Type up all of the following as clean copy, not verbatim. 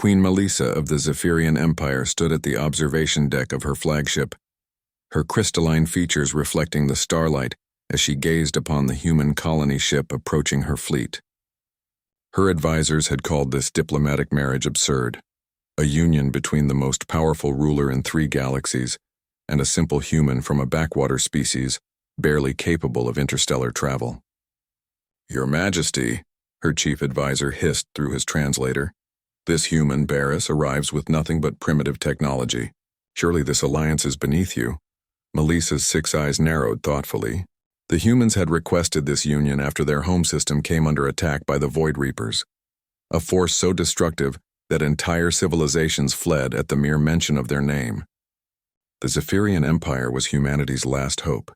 Queen Melissa of the Zephyrian Empire stood at the observation deck of her flagship, her crystalline features reflecting the starlight as she gazed upon the human colony ship approaching her fleet. Her advisors had called this diplomatic marriage absurd, a union between the most powerful ruler in 3 galaxies and a simple human from a backwater species barely capable of interstellar travel. "Your Majesty," her chief advisor hissed through his translator, "this human, Barris, arrives with nothing but primitive technology. Surely this alliance is beneath you." Melissa's 6 eyes narrowed thoughtfully. The humans had requested this union after their home system came under attack by the Void Reapers, a force so destructive that entire civilizations fled at the mere mention of their name. The Zephyrian Empire was humanity's last hope,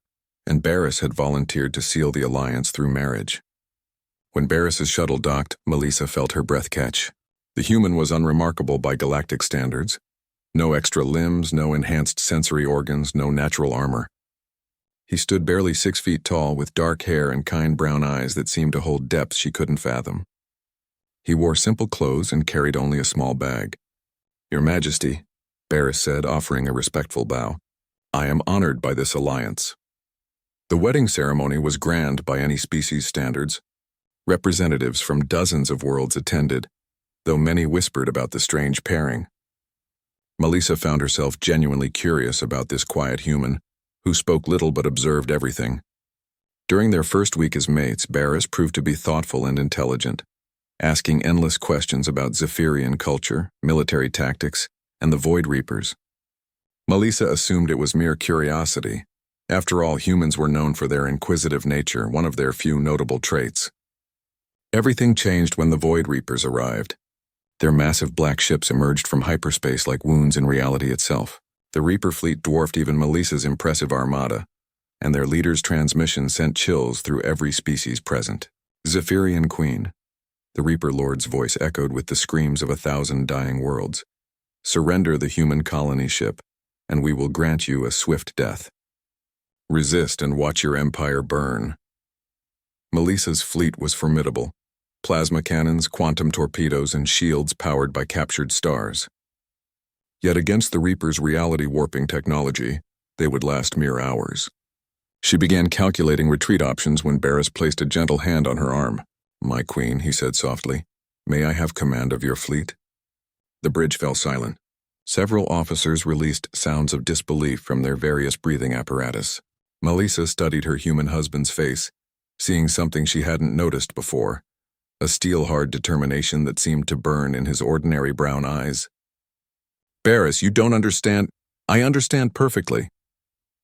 and Barris had volunteered to seal the alliance through marriage. When Barris's shuttle docked, Melissa felt her breath catch. The human was unremarkable by galactic standards. No extra limbs, no enhanced sensory organs, no natural armor. He stood barely 6 feet tall with dark hair and kind brown eyes that seemed to hold depths she couldn't fathom. He wore simple clothes and carried only a small bag. "Your Majesty," Barris said, offering a respectful bow, "I am honored by this alliance." The wedding ceremony was grand by any species standards. Representatives from dozens of worlds attended, though many whispered about the strange pairing. Melissa found herself genuinely curious about this quiet human, who spoke little but observed everything. During their first week as mates, Barris proved to be thoughtful and intelligent, asking endless questions about Zephyrian culture, military tactics, and the Void Reapers. Melissa assumed it was mere curiosity. After all, humans were known for their inquisitive nature, one of their few notable traits. Everything changed when the Void Reapers arrived. Their massive black ships emerged from hyperspace like wounds in reality itself. The Reaper fleet dwarfed even Melissa's impressive armada, and their leader's transmission sent chills through every species present. "Zephyrian Queen," the Reaper Lord's voice echoed with the screams of 1,000 dying worlds. "Surrender the human colony ship, and we will grant you a swift death. Resist and watch your empire burn." Melissa's fleet was formidable. Plasma cannons, quantum torpedoes, and shields powered by captured stars. Yet against the Reaper's reality-warping technology, they would last mere hours. She began calculating retreat options when Barris placed a gentle hand on her arm. "My queen," he said softly, "may I have command of your fleet?" The bridge fell silent. Several officers released sounds of disbelief from their various breathing apparatus. Melissa studied her human husband's face, seeing something she hadn't noticed before, a steel-hard determination that seemed to burn in his ordinary brown eyes. "Barris, you don't understand." "I understand perfectly."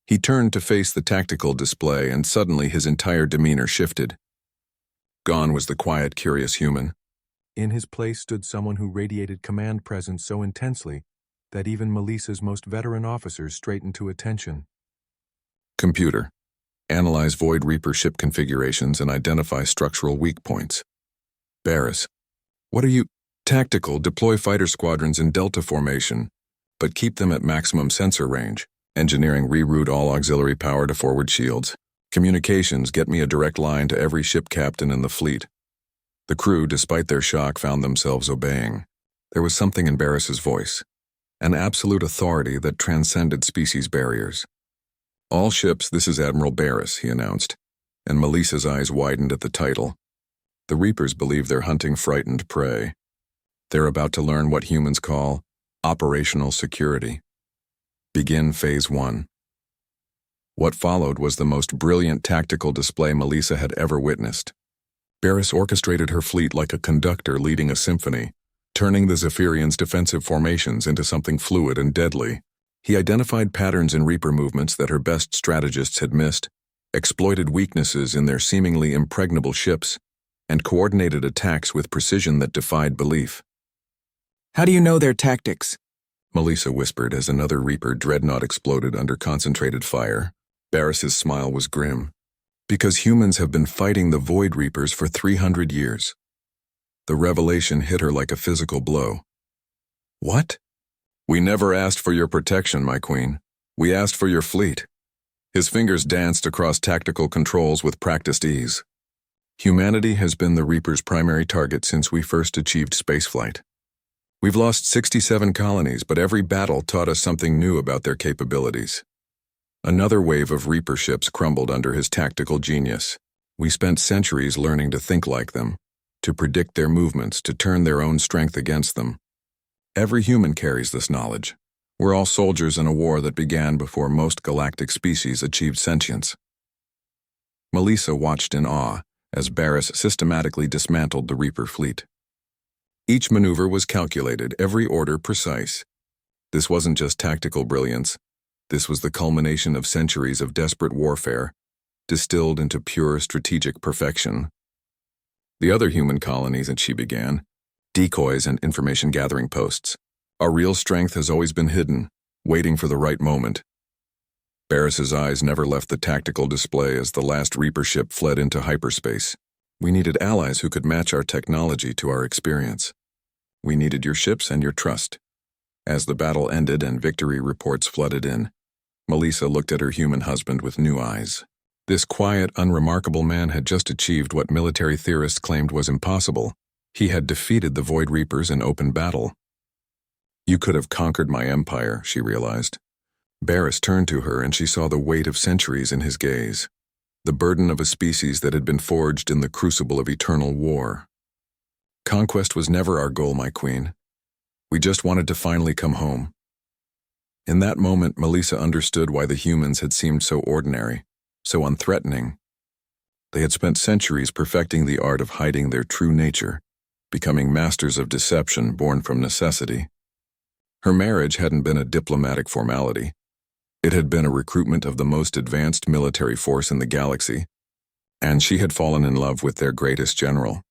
He turned to face the tactical display, and suddenly his entire demeanor shifted. Gone was the quiet, curious human. In his place stood someone who radiated command presence so intensely that even Melissa's most veteran officers straightened to attention. "Computer, analyze Void Reaper ship configurations and identify structural weak points." "Barris, what are you—" "Tactical, deploy fighter squadrons in Delta formation, but keep them at maximum sensor range. Engineering, reroute all auxiliary power to forward shields. Communications, get me a direct line to every ship captain in the fleet." The crew, despite their shock, found themselves obeying. There was something in Barris's voice, an absolute authority that transcended species barriers. "All ships, this is Admiral Barris," he announced, and Melissa's eyes widened at the title. The Reapers believe they're hunting frightened prey. They're about to learn what humans call operational security. Begin Phase 1. What followed was the most brilliant tactical display Melissa had ever witnessed. Barris orchestrated her fleet like a conductor leading a symphony, turning the Zephyrians' defensive formations into something fluid and deadly. He identified patterns in Reaper movements that her best strategists had missed, exploited weaknesses in their seemingly impregnable ships, and coordinated attacks with precision that defied belief. "How do you know their tactics?" Melissa whispered as another Reaper dreadnought exploded under concentrated fire. Barris's smile was grim. "Because humans have been fighting the Void Reapers for 300 years. The revelation hit her like a physical blow. "What?" "We never asked for your protection, my queen. We asked for your fleet." His fingers danced across tactical controls with practiced ease. "Humanity has been the Reaper's primary target since we first achieved spaceflight. We've lost 67 colonies, but every battle taught us something new about their capabilities. Another wave of Reaper ships crumbled under his tactical genius. We spent centuries learning to think like them, to predict their movements, to turn their own strength against them. Every human carries this knowledge. We're all soldiers in a war that began before most galactic species achieved sentience. Melissa watched in awe as Barris systematically dismantled the Reaper fleet. Each maneuver was calculated, every order precise. This wasn't just tactical brilliance. This was the culmination of centuries of desperate warfare, distilled into pure strategic perfection. The other human colonies that she began, decoys and information-gathering posts. Our real strength has always been hidden, waiting for the right moment. Barris's eyes never left the tactical display as the last Reaper ship fled into hyperspace. We needed allies who could match our technology to our experience. We needed your ships and your trust. As the battle ended and victory reports flooded in, Melissa looked at her human husband with new eyes. This quiet, unremarkable man had just achieved what military theorists claimed was impossible. He had defeated the Void Reapers in open battle. You could have conquered my empire, she realized. Barris turned to her and she saw the weight of centuries in his gaze, the burden of a species that had been forged in the crucible of eternal war. Conquest was never our goal, my queen. We just wanted to finally come home. In that moment, Melissa understood why the humans had seemed so ordinary, so unthreatening. They had spent centuries perfecting the art of hiding their true nature, becoming masters of deception born from necessity. Her marriage hadn't been a diplomatic formality. It had been a recruitment of the most advanced military force in the galaxy, and she had fallen in love with their greatest general.